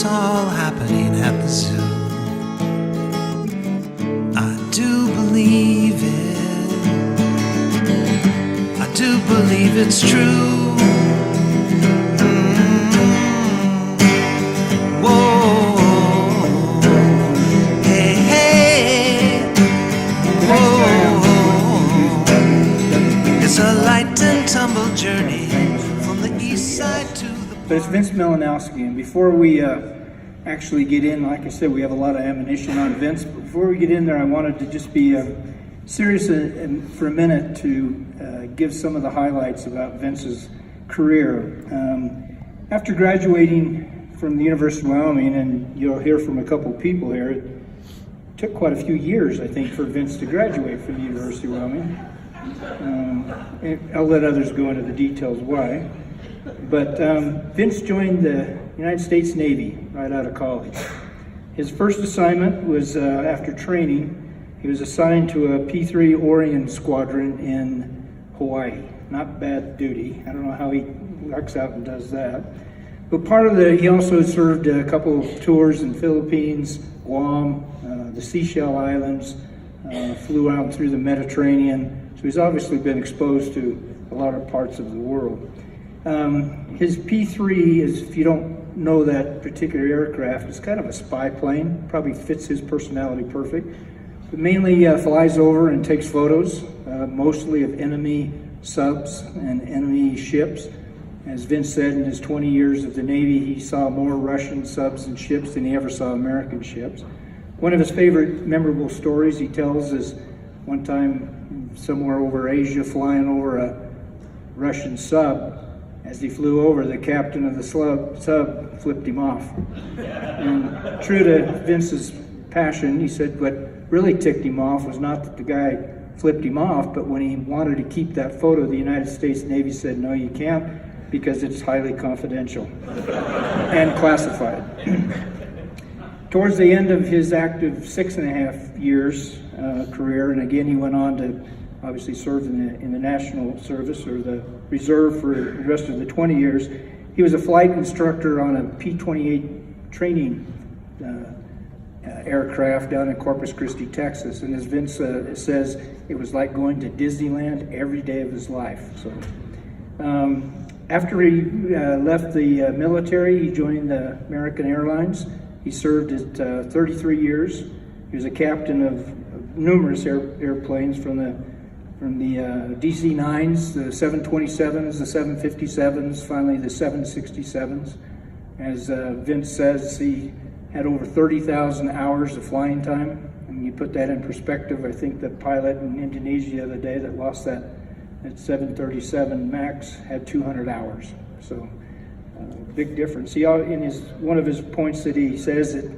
all happening at the zoo. I do believe it. I do believe it's true. Journey from the east side to the... But it's Vince Malinowski, and before we actually get in, like I said, we have a lot of ammunition on Vince. But before we get in there, I wanted to just be serious for a minute to give some of the highlights about Vince's career. After graduating from the University of Wyoming, and you'll hear from a couple of people here, it took quite a few years, I think, for Vince to graduate from the University of Wyoming. I'll let others go into the details why. But Vince joined the United States Navy right out of college. His first assignment was after training. He was assigned to a P-3 Orion squadron in Hawaii. Not bad duty. I don't know how he lucks out and does that. But he also served a couple of tours in Philippines, Guam, the Seychelles Islands, flew out through the Mediterranean. So he's obviously been exposed to a lot of parts of the world. His P-3 is, if you don't know that particular aircraft, it's kind of a spy plane. Probably fits his personality perfect. But mainly flies over and takes photos, mostly of enemy subs and enemy ships. As Vince said, in his 20 years of the Navy, he saw more Russian subs and ships than he ever saw American ships. One of his favorite memorable stories he tells is one time somewhere over Asia, flying over a Russian sub. As he flew over, the captain of the sub flipped him off. And true to Vince's passion, he said what really ticked him off was not that the guy flipped him off, but when he wanted to keep that photo, the United States Navy said, no, you can't, because it's highly confidential and classified. Towards the end of his active 6.5 years career, and again he went on to obviously serve in the National Service or the Reserve for the rest of the 20 years. He was a flight instructor on a P-28 training aircraft down in Corpus Christi, Texas. And as Vince says, it was like going to Disneyland every day of his life. So after he left the military, he joined the American Airlines. He served at 33 years. He was a captain of numerous airplanes from the DC-9s, the 727s, the 757s, finally the 767s. As Vince says, he had over 30,000 hours of flying time. And you put that in perspective, I think the pilot in Indonesia the other day that lost that 737 MAX had 200 hours. So big difference. One of his points that he says that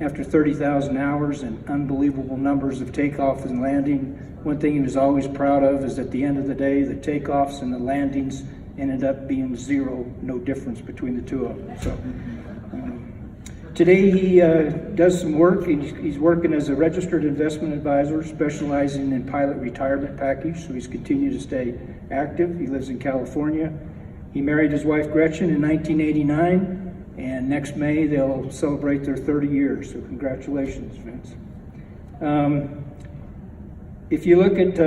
after 30,000 hours and unbelievable numbers of takeoff and landing, one thing he was always proud of is at the end of the day, the takeoffs and the landings ended up being zero, no difference between the two of them. So today he does some work. He's working as a registered investment advisor, specializing in pilot retirement package, so he's continued to stay active. He lives in California. He married his wife Gretchen in 1989. And next May, they'll celebrate their 30 years. So congratulations, Vince. If you look at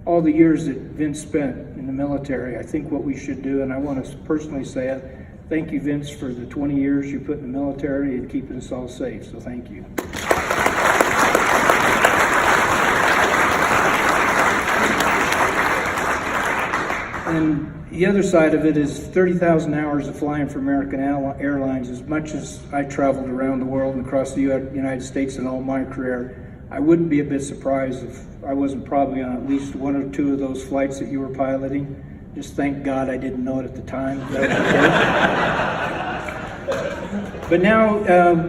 all the years that Vince spent in the military, I think what we should do, and I want to personally say it, thank you, Vince, for the 20 years you put in the military and keeping us all safe. So thank you. And the other side of it is 30,000 hours of flying for American Airlines. As much as I traveled around the world and across the United States in all my career, I wouldn't be a bit surprised if I wasn't probably on at least one or two of those flights that you were piloting. Just thank God I didn't know it at the time. But now,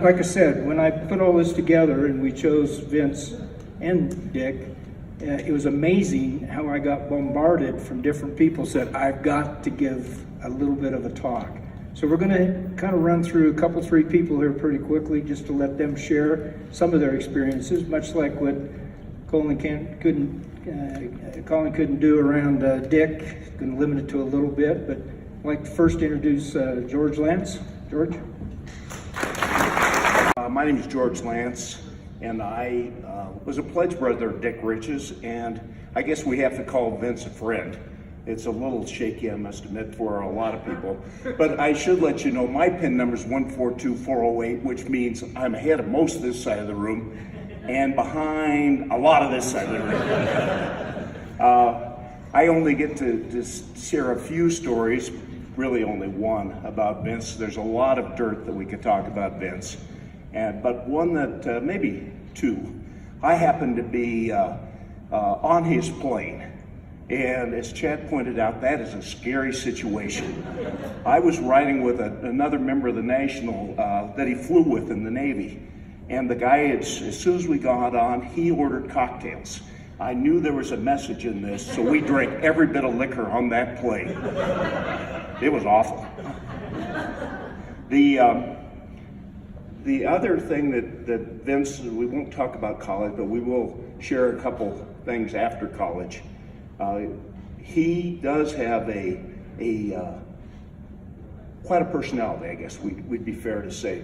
like I said, when I put all this together and we chose Vince and Dick, it was amazing how I got bombarded from different people said, I've got to give a little bit of a talk. So we're going to kind of run through a couple, three people here pretty quickly just to let them share some of their experiences, much like what Colin couldn't do around Dick. Going to limit it to a little bit, but I'd like to first introduce George Lance. George? My name is George Lance, and I was a pledge brother of Dick Rich's, and I guess we have to call Vince a friend. It's a little shaky, I must admit, for a lot of people. But I should let you know, my PIN number is 142408, which means I'm ahead of most of this side of the room and behind a lot of this side of the room. I only get to share a few stories, really only one, about Vince. There's a lot of dirt that we could talk about Vince, but one that, maybe two. I happened to be on his plane. And as Chad pointed out, that is a scary situation. I was riding with another member of the National that he flew with in the Navy. And the guy, as soon as we got on, he ordered cocktails. I knew there was a message in this, so we drank every bit of liquor on that plane. It was awful. The other thing that Vince, we won't talk about college, but we will share a couple things after college. He does have quite a personality, I guess we'd be fair to say.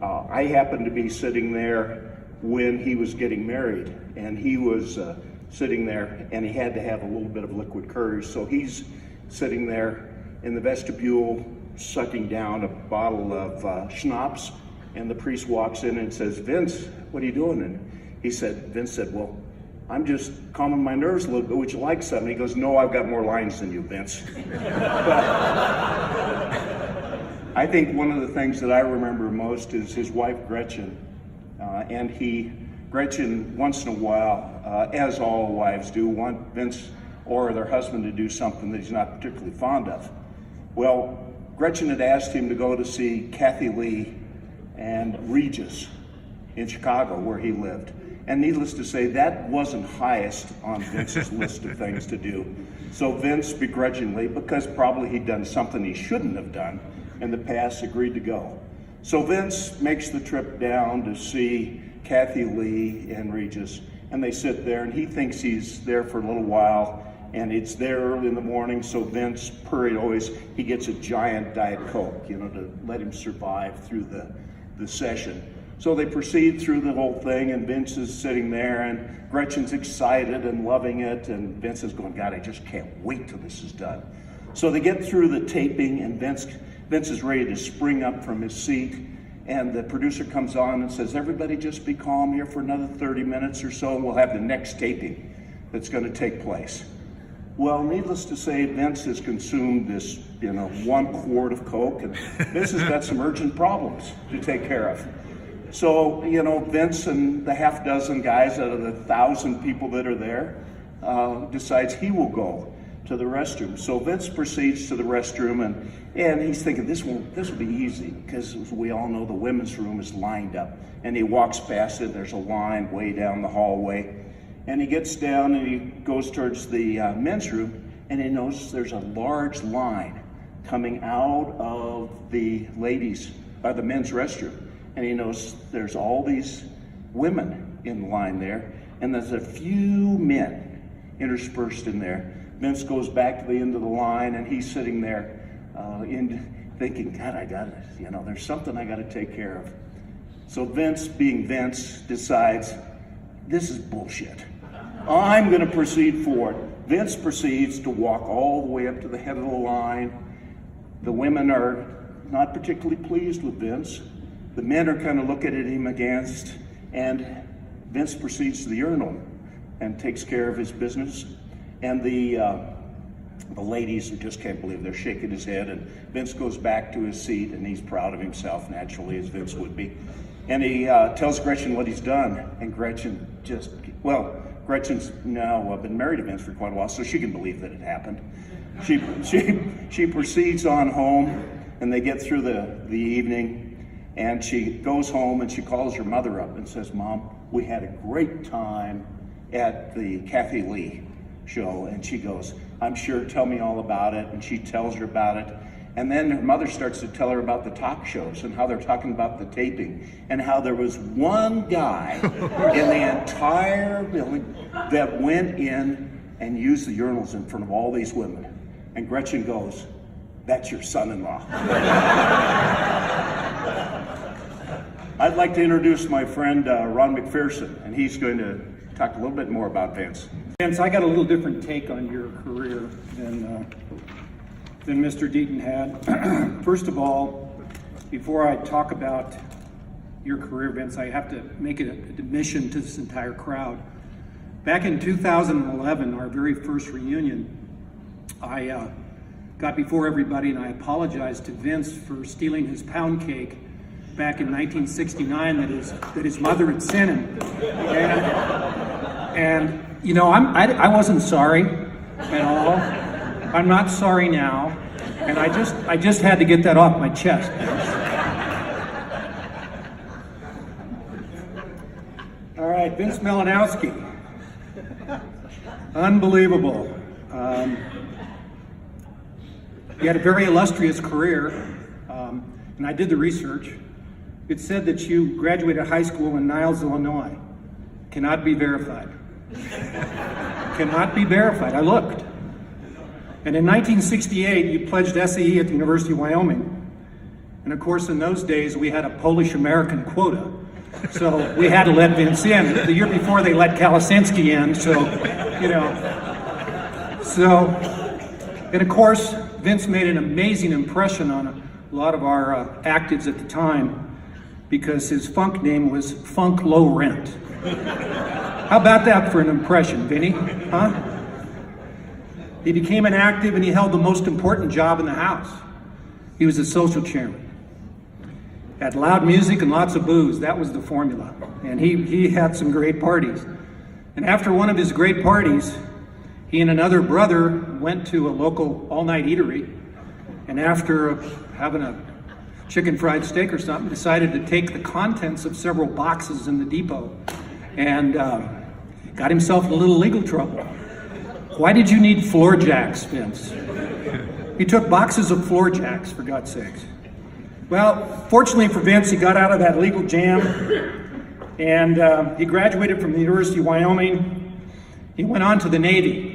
I happened to be sitting there when he was getting married, and he was sitting there, and he had to have a little bit of liquid courage, so he's sitting there in the vestibule sucking down a bottle of schnapps, and the priest walks in and says, "Vince, what are you doing?" And Vince said, "Well, I'm just calming my nerves a little bit. Would you like some?" And he goes, "No, I've got more lines than you, Vince." But I think one of the things that I remember most is his wife, Gretchen. Gretchen, once in a while, as all wives do, want Vince or their husband to do something that he's not particularly fond of. Well, Gretchen had asked him to go to see Kathy Lee and Regis in Chicago, where he lived. And needless to say, that wasn't highest on Vince's list of things to do. So Vince begrudgingly, because probably he'd done something he shouldn't have done in the past, agreed to go. So Vince makes the trip down to see Kathy Lee and Regis, and they sit there, and he thinks he's there for a little while, and it's there early in the morning, so Vince, he gets a giant Diet Coke, to let him survive through the session. So they proceed through the whole thing, and Vince is sitting there, and Gretchen's excited and loving it, and Vince is going, "God, I just can't wait till this is done." So they get through the taping, and Vince is ready to spring up from his seat, and the producer comes on and says, "Everybody just be calm here for another 30 minutes or so, and we'll have the next taping that's going to take place." Well, needless to say, Vince has consumed this, 1 quart of Coke, and Vince has got some urgent problems to take care of. So, Vince and the half dozen guys out of the 1,000 people that are there decides he will go to the restroom. So Vince proceeds to the restroom, and he's thinking this will be easy, because as we all know, the women's room is lined up. And he walks past it, there's a line way down the hallway. And he gets down and he goes towards the men's room, and he notices there's a large line coming out of the men's restroom. And he knows there's all these women in line there, and there's a few men interspersed in there. Vince goes back to the end of the line, and he's sitting there thinking, "God, I got it. There's something I got to take care of." So Vince, being Vince, decides, this is bullshit. I'm going to proceed forward. Vince proceeds to walk all the way up to the head of the line. The women are not particularly pleased with Vince. The men are kind of looking at him aghast, and Vince proceeds to the urinal and takes care of his business. And the ladies just can't believe, they're shaking his head, and Vince goes back to his seat, and he's proud of himself, naturally, as Vince would be. And he tells Gretchen what he's done, and Gretchen's now been married to Vince for quite a while, so she can believe that it happened. She proceeds on home, and they get through the evening. And she goes home and she calls her mother up and says, "Mom, we had a great time at the Kathy Lee show." And she goes, "I'm sure, tell me all about it." And she tells her about it. And then her mother starts to tell her about the talk shows and how they're talking about the taping, and how there was one guy in the entire building that went in and used the urinals in front of all these women. And Gretchen goes, "That's your son-in-law." I'd like to introduce my friend Ron McPherson, and he's going to talk a little bit more about Vince. Vince, I got a little different take on your career than Mr. Deaton had. First of all, before I talk about your career, Vince, I have to make it an admission to this entire crowd. Back in 2011, our very first reunion, I got before everybody and I apologized to Vince for stealing his pound cake back in 1969 that his mother had sent him. And you know, I wasn't sorry at all. I'm not sorry now, and I just had to get that off my chest. All right, Vince Malinowski. Unbelievable. You had a very illustrious career, and I did the research. It said that you graduated high school in Niles, Illinois. Cannot be verified. Cannot be verified. I looked. And in 1968, you pledged SAE at the University of Wyoming. And of course, in those days, we had a Polish-American quota. So we had to let Vince in. The year before, they let Kalasinski in, so, you know. So, and of course, Vince made an amazing impression on a lot of our actives at the time because his funk name was Funk Low Rent. How about that for an impression, Vinny? Huh? He became an active and he held the most important job in the house. He was a social chairman. Had loud music and lots of booze. That was the formula. And he had some great parties. And after one of his great parties, he and another brother went to a local all-night eatery, and after having a chicken fried steak or something, decided to take the contents of several boxes in the depot and got himself in a little legal trouble. Why did you need floor jacks, Vince? He took boxes of floor jacks, for God's sakes. Well, fortunately for Vince, he got out of that legal jam, and he graduated from the University of Wyoming. He went on to the Navy.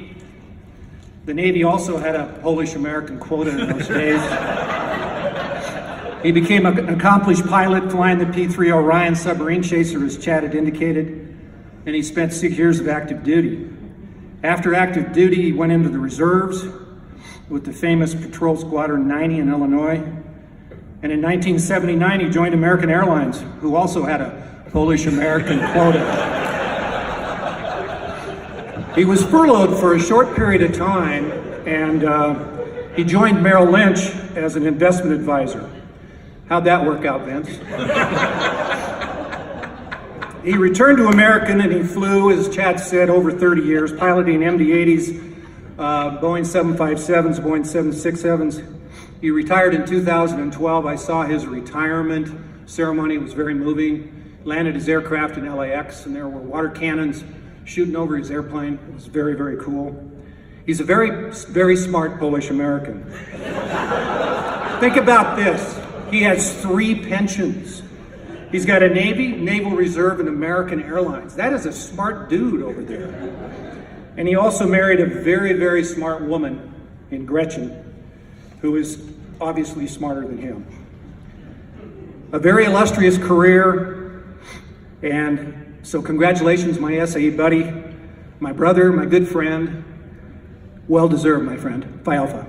The Navy also had a Polish-American quota in those days. He became an accomplished pilot flying the P-3 Orion submarine chaser, as Chad had indicated, and he spent 6 years of active duty. After active duty, he went into the reserves with the famous Patrol Squadron 90 in Illinois. And in 1979, he joined American Airlines, who also had a Polish-American quota. He was furloughed for a short period of time, and he joined Merrill Lynch as an investment advisor. How'd that work out, Vince? He returned to American and he flew, as Chad said, over 30 years, piloting MD-80s, Boeing 757s, Boeing 767s. He retired in 2012. I saw his retirement ceremony. It was very moving. Landed his aircraft in LAX, and there were water cannons shooting over his airplane. It was very, very cool. He's a very, very smart Polish American. Think about this. He has 3 pensions. He's got a Navy, Naval Reserve, and American Airlines. That is a smart dude over there. And he also married a very, very smart woman in Gretchen, who is obviously smarter than him. A very illustrious career, and so congratulations, my SAE buddy, my brother, my good friend. Well deserved, my friend. Phi Alpha.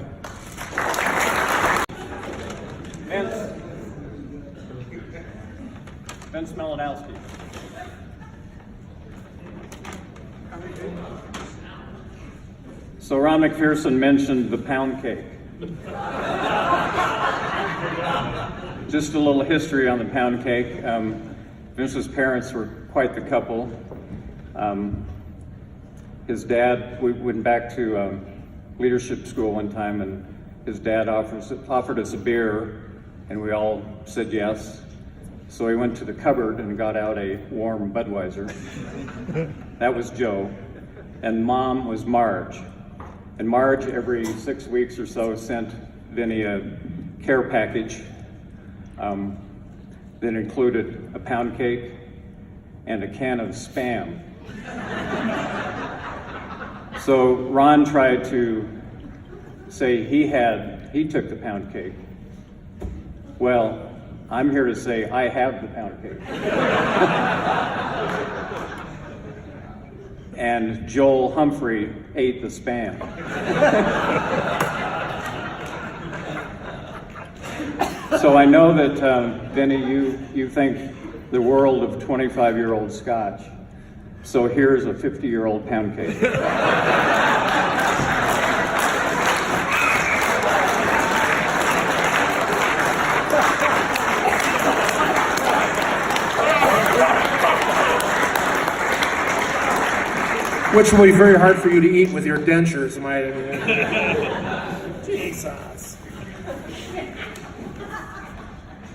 Vince Malinowski. So Ron McPherson mentioned the pound cake. Just a little history on the pound cake. Vince's parents were quite the couple. His dad, we went back to leadership school one time, and his dad offered us a beer, and we all said yes. So he went to the cupboard and got out a warm Budweiser. That was Joe. And Mom was Marge. And Marge, every 6 weeks or so, sent Vinny a care package that included a pound cake and a can of Spam. So Ron tried to say he took the pound cake. Well, I'm here to say I have the pound cake. And Joel Humphrey ate the Spam. So I know that, Vinny, you think the world of 25-year-old Scotch. So here's a 50-year-old pound cake. Which will be very hard for you to eat with your dentures, might Jesus.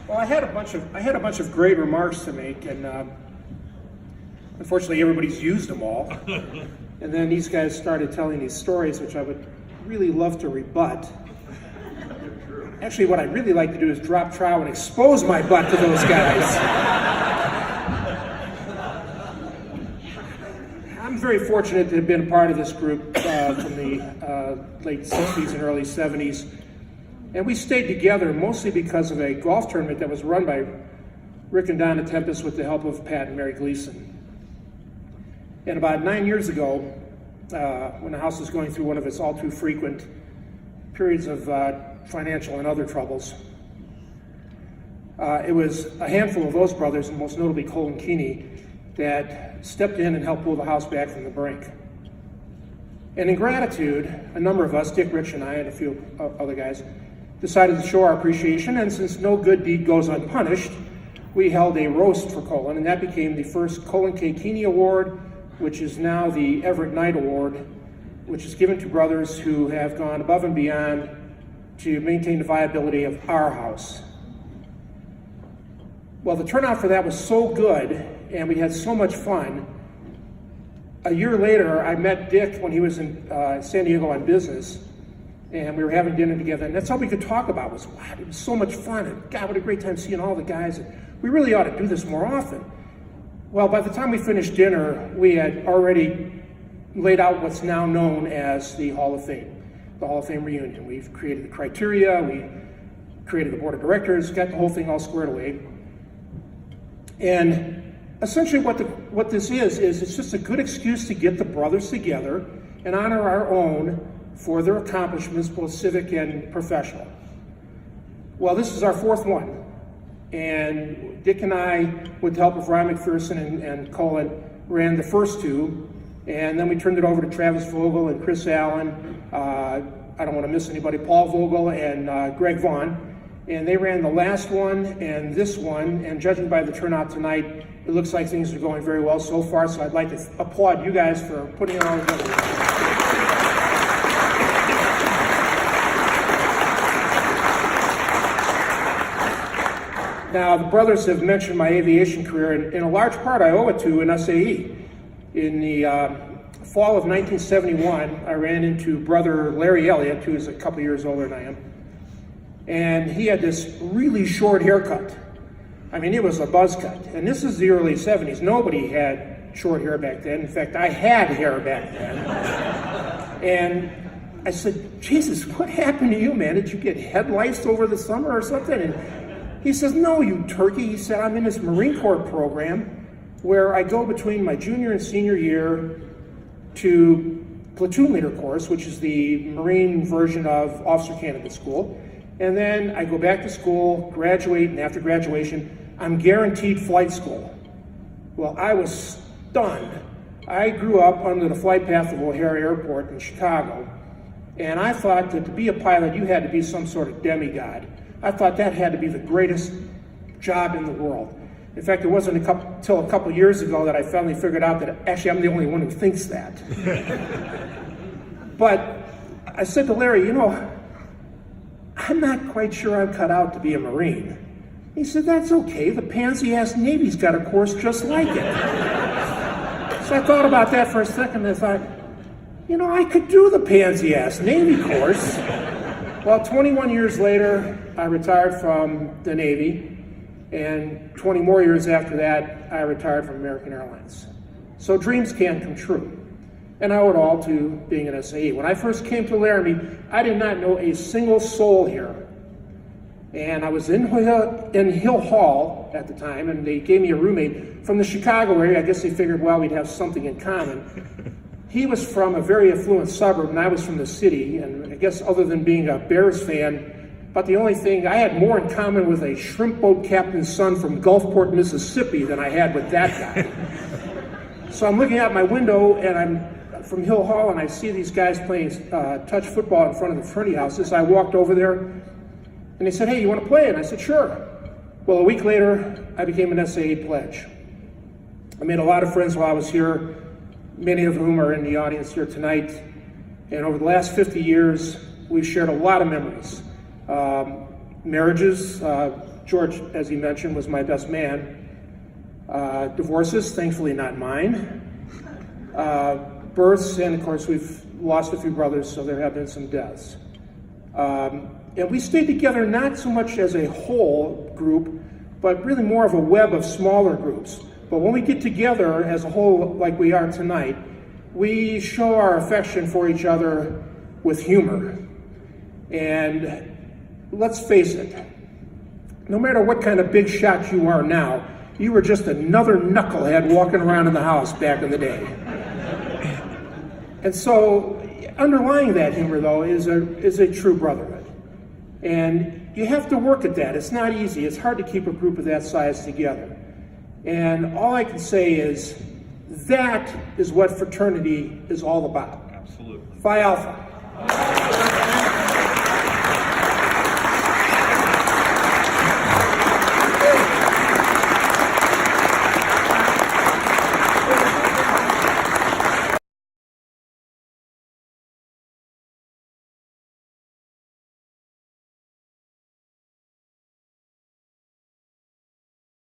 Well, I had a bunch of great remarks to make, and unfortunately, everybody's used them all. And then these guys started telling these stories, which I would really love to rebut. Actually, what I'd really like to do is drop trow and expose my butt to those guys. I'm very fortunate to have been a part of this group from the late 60s and early 70s. And we stayed together mostly because of a golf tournament that was run by Rick and Donna Tempest with the help of Pat and Mary Gleason. And about 9 years ago, when the house was going through one of its all too frequent periods of financial and other troubles, it was a handful of those brothers, and most notably Colin Keeney, that stepped in and helped pull the house back from the brink. And in gratitude, a number of us, Dick, Rich, and I, and a few other guys, decided to show our appreciation, and since no good deed goes unpunished, we held a roast for Colin, and that became the first Colin K. Keeney Award, which is now the Everett Knight Award, which is given to brothers who have gone above and beyond to maintain the viability of our house. Well, the turnout for that was so good, and we had so much fun. A year later, I met Dick when he was in San Diego on business, and we were having dinner together, and that's all we could talk about was, wow, it was so much fun, and God, what a great time seeing all the guys, and we really ought to do this more often. Well, by the time we finished dinner, we had already laid out what's now known as the Hall of Fame, the Hall of Fame reunion. We've created the criteria, we created the board of directors, got the whole thing all squared away. And essentially what this is it's just a good excuse to get the brothers together and honor our own for their accomplishments, both civic and professional. Well, this is our fourth one. And Dick and I, with the help of Ryan McPherson and Colin, ran the first two. And then we turned it over to Travis Vogel and Chris Allen. I don't want to miss anybody, Paul Vogel and Greg Vaughn. And they ran the last one and this one. And judging by the turnout tonight, it looks like things are going very well so far. So I'd like to applaud you guys for putting it all together. Now, the brothers have mentioned my aviation career, and in a large part I owe it to an SAE. In the fall of 1971, I ran into brother Larry Elliott, who is a couple years older than I am, and he had this really short haircut. I mean, it was a buzz cut, and this is the early 70s. Nobody had short hair back then. In fact, I had hair back then. And I said, Jesus, what happened to you, man? Did you get head lice over the summer or something? And he says, no, you turkey. He said, I'm in this Marine Corps program where I go between my junior and senior year to platoon leader course, which is the Marine version of officer candidate school. And then I go back to school, graduate, and after graduation, I'm guaranteed flight school. Well, I was stunned. I grew up under the flight path of O'Hare Airport in Chicago, and I thought that to be a pilot, you had to be some sort of demigod. I thought that had to be the greatest job in the world. In fact, it wasn't until a couple years ago that I finally figured out that actually I'm the only one who thinks that. But I said to Larry, you know, I'm not quite sure I'm cut out to be a Marine. He said, that's okay. The pansy-ass Navy's got a course just like it. So I thought about that for a second and I thought, you know, I could do the pansy-ass Navy course. Well, 21 years later, I retired from the Navy, and 20 more years after that, I retired from American Airlines. So dreams can come true. And I owe it all to being an SAE. When I first came to Laramie, I did not know a single soul here. And I was in Hill Hall at the time, and they gave me a roommate from the Chicago area. I guess they figured, well, we'd have something in common. He was from a very affluent suburb, and I was from the city. And I guess other than being a Bears fan, but the only thing, I had more in common with a shrimp boat captain's son from Gulfport, Mississippi than I had with that guy. So I'm looking out my window, and I'm from Hill Hall, and I see these guys playing touch football in front of the fraternity houses. I walked over there, and they said, hey, you want to play? And I said, sure. Well, a week later, I became an SAA pledge. I made a lot of friends while I was here, many of whom are in the audience here tonight. And over the last 50 years, we've shared a lot of memories. Marriages, George, as he mentioned, was my best man. Divorces, thankfully not mine. Births, and of course we've lost a few brothers, so there have been some deaths. And we stayed together not so much as a whole group, but really more of a web of smaller groups. But when we get together as a whole, like we are tonight, we show our affection for each other with humor. And let's face it, no matter what kind of big shot you are now, you were just another knucklehead walking around in the house back in the day. And so, underlying that humor, though, is a true brotherhood. And you have to work at that. It's not easy. It's hard to keep a group of that size together. And all I can say is that is what fraternity is all about. Absolutely. Phi Alpha.